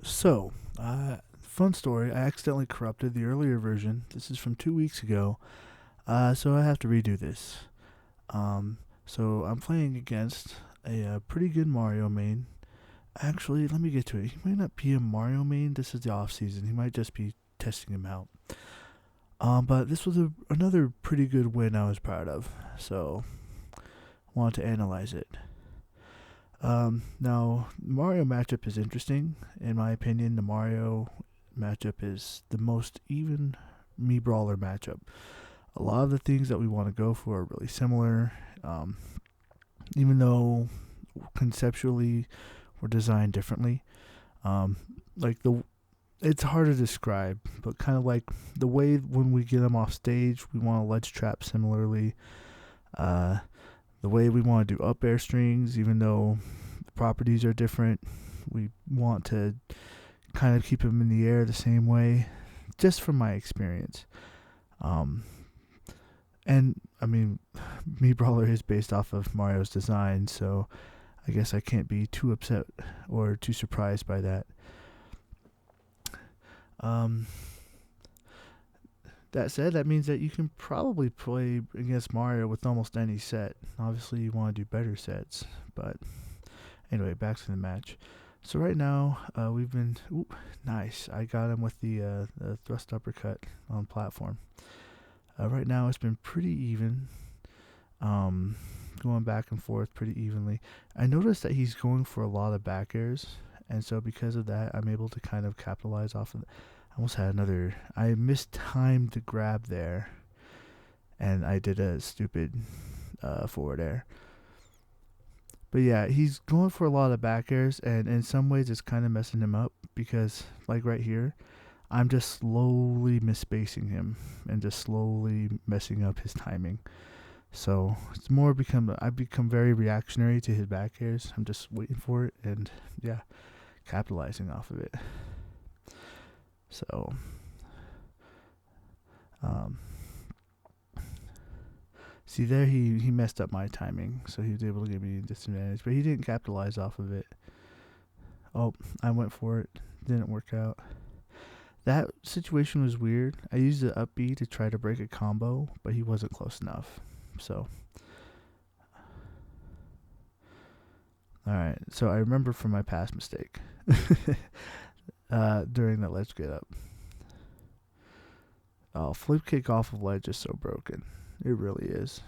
Fun story. I accidentally corrupted the earlier version. This is from 2 weeks ago. So I have to redo this. So I'm playing against a pretty good Mario main. Actually, let me get to it. He might not be a Mario main. This is the off season. He might just be testing him out. But this was another pretty good win I was proud of. So wanted to analyze it. Now, Mario matchup is interesting. In my opinion, the Mario matchup is the most even me brawler matchup. A lot of the things that we want to go for are really similar, even though conceptually we're designed differently. Um, like it's hard to describe, but kind of like the way when we get them off stage, we want to ledge trap similarly. Uh, the way we want to do up air strings, even though the properties are different, we want to kind of keep them in the air the same way, just from my experience. And I mean, Me Brawler is based off of Mario's design, so I guess I can't be too upset or too surprised by that. Um, that said, that means that you can probably play against Mario with almost any set. Obviously, you want to do better sets, but anyway, back to the match. So right now, we've been nice. I got him with the thrust uppercut on platform. Right now, it's been pretty even, going back and forth pretty evenly. I noticed that he's going for a lot of back airs, and so because of that, I'm able to kind of capitalize off of it. I almost had another. I mistimed the grab there, and I did a stupid forward air. But yeah, he's going for a lot of back airs, and in some ways it's kind of messing him up because, like right here, I'm just slowly misspacing him and just slowly messing up his timing. So it's more I've become very reactionary to his back airs. I'm just waiting for it and yeah, capitalizing off of it. So, see there he messed up my timing, so he was able to give me a disadvantage, but he didn't capitalize off of it. Oh, I went for it, didn't work out. That situation was weird. I used the up B to try to break a combo, but he wasn't close enough. So, alright, so I remember from my past mistake during that ledge get up. Oh, flip kick off of ledge is so broken. It really is.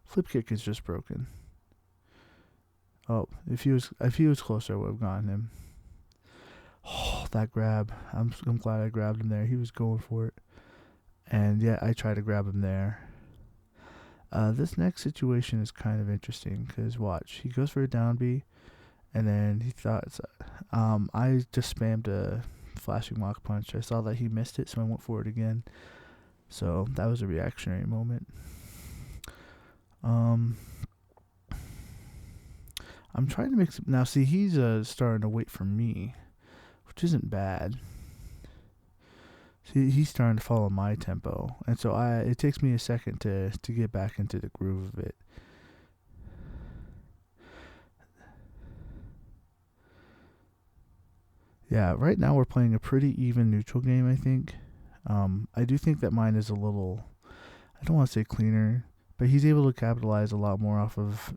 Flip kick is just broken. Oh, if he was closer, I would have gotten him. Oh, that grab. I'm glad I grabbed him there. He was going for it. And yeah, I tried to grab him there. This next situation is kind of interesting because watch, he goes for a down B, and then he thought, I just spammed a flashing Mach punch. I saw that he missed it, so I went for it again. So that was a reactionary moment. I'm trying to mix now. See, he's starting to wait for me, which isn't bad. See, he's starting to follow my tempo, and so it takes me a second to get back into the groove of it. Yeah, right now we're playing a pretty even neutral game, I think. I do think that mine is a little, I don't want to say cleaner, but he's able to capitalize a lot more off of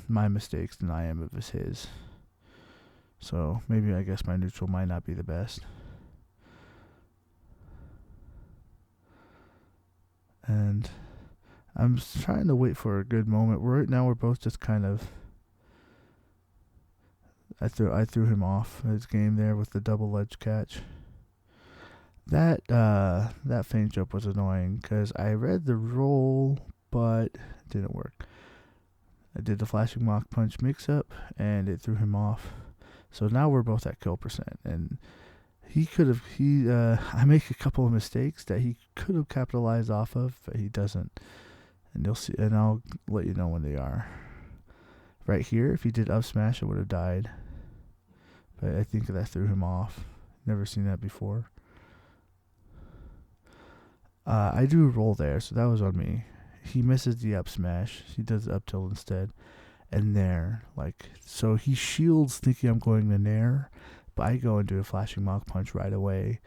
my mistakes than I am of his. So maybe I guess my neutral might not be the best. And I'm trying to wait for a good moment. Right now we're both just kind of, I threw him off his game there with the double ledge catch. That feint jump was annoying because I read the roll, but it didn't work. I did the flashing Mach punch mix up, and it threw him off. So now we're both at kill percent, and I make a couple of mistakes that he could have capitalized off of, but he doesn't. And you'll see, and I'll let you know when they are. Right here, if he did up smash, I would have died. But I think that threw him off. Never seen that before. I do a roll there, so that was on me. He misses the up smash. He does the up tilt instead. and nair. Like, so he shields thinking I'm going to nair, but I go into a flashing Mach Punch right away.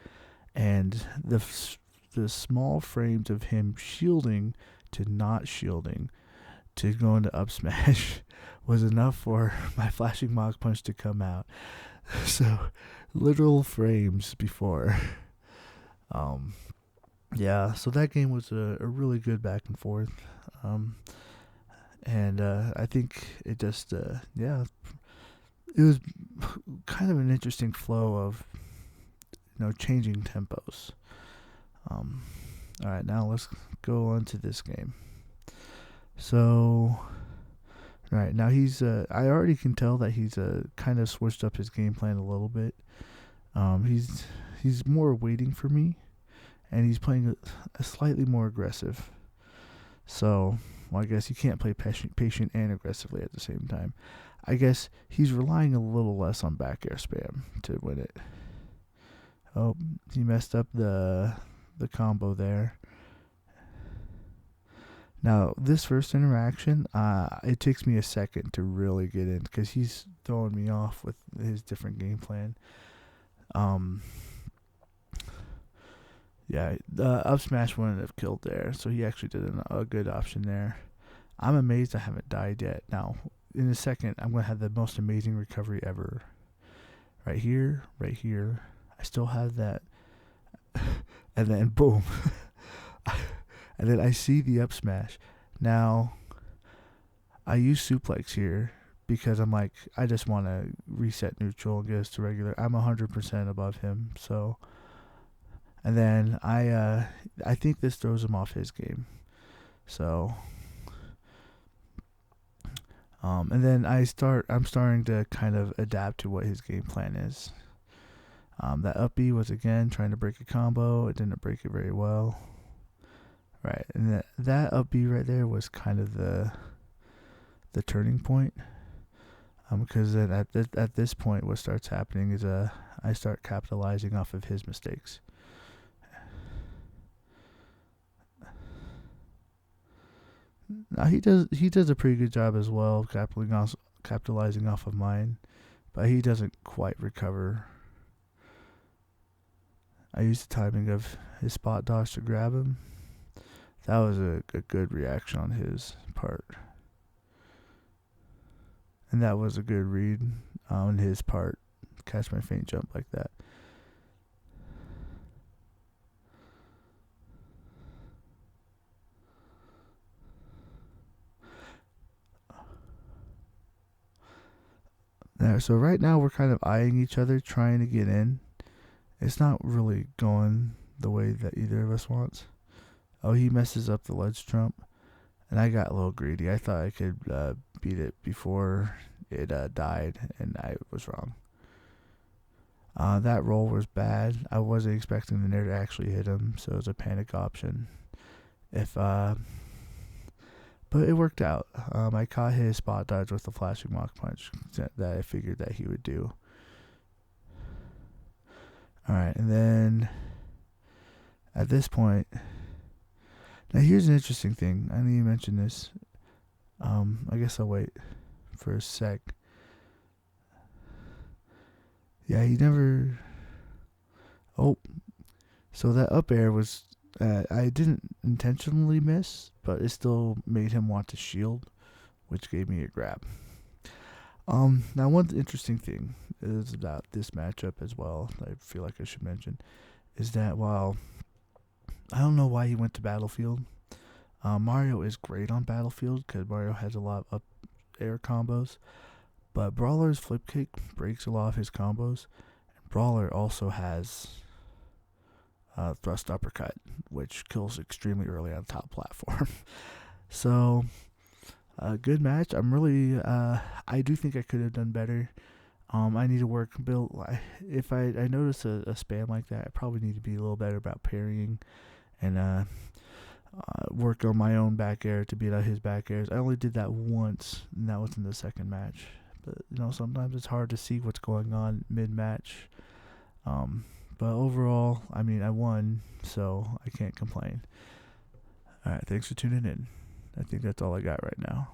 And the small frames of him shielding to not shielding to go into up smash was enough for my flashing Mach Punch to come out. So, literal frames before. Yeah, so that game was a really good back and forth. And I think it just, yeah, it was kind of an interesting flow of, changing tempos. All right, now let's go on to this game. So, right now he's, I already can tell that he's kind of switched up his game plan a little bit. He's more waiting for me, and he's playing a slightly more aggressive. So, well, I guess you can't play patient and aggressively at the same time. I guess he's relying a little less on back air spam to win it. Oh, he messed up the combo there. Now, this first interaction, it takes me a second to really get in because he's throwing me off with his different game plan. Yeah, the up smash wouldn't have killed there, so he actually did a good option there. I'm amazed I haven't died yet. Now, in a second, I'm going to have the most amazing recovery ever. Right here. I still have that. And then, boom. And then I see the up smash. Now, I use suplex here because I'm like, I just want to reset neutral and get us to regular. I'm 100% above him, so... And then I think this throws him off his game. So, and then I'm starting to kind of adapt to what his game plan is. That up B was again trying to break a combo. It didn't break it very well. Right, and that up B right there was kind of the turning point. Because then at this point, what starts happening is I start capitalizing off of his mistakes. Now he does a pretty good job as well capitalizing off of mine, but he doesn't quite recover. I used the timing of his spot dodge to grab him. That was a good reaction on his part, and that was a good read on his part. Catch my feint jump like that. There, so right now we're kind of eyeing each other, trying to get in. It's not really going the way that either of us wants. Oh, he messes up the ledge trump, and I got a little greedy. I thought I could beat it before it died, and I was wrong. That roll was bad. I wasn't expecting the nair to actually hit him, so it was a panic option. But it worked out. I caught his spot dodge with the flashing Mach Punch that I figured that he would do. Alright, and then at this point, now here's an interesting thing. I didn't even mention this. I guess I'll wait for a sec. Yeah, he never... Oh, so that up air was... I didn't intentionally miss, but it still made him want to shield, which gave me a grab. Now one interesting thing is about this matchup as well, I feel like I should mention, is that while I don't know why he went to Battlefield, Mario is great on Battlefield because Mario has a lot of up air combos, but Brawler's flip kick breaks a lot of his combos, and Brawler also has thrust uppercut, which kills extremely early on top platform. So, a good match. I'm really, I do think I could have done better. I need to work, if I notice a spam like that, I probably need to be a little better about parrying and work on my own back air to beat out his back airs. I only did that once, and that was in the second match. But, sometimes it's hard to see what's going on mid-match. But overall, I mean, I won, so I can't complain. Alright, thanks for tuning in. I think that's all I got right now.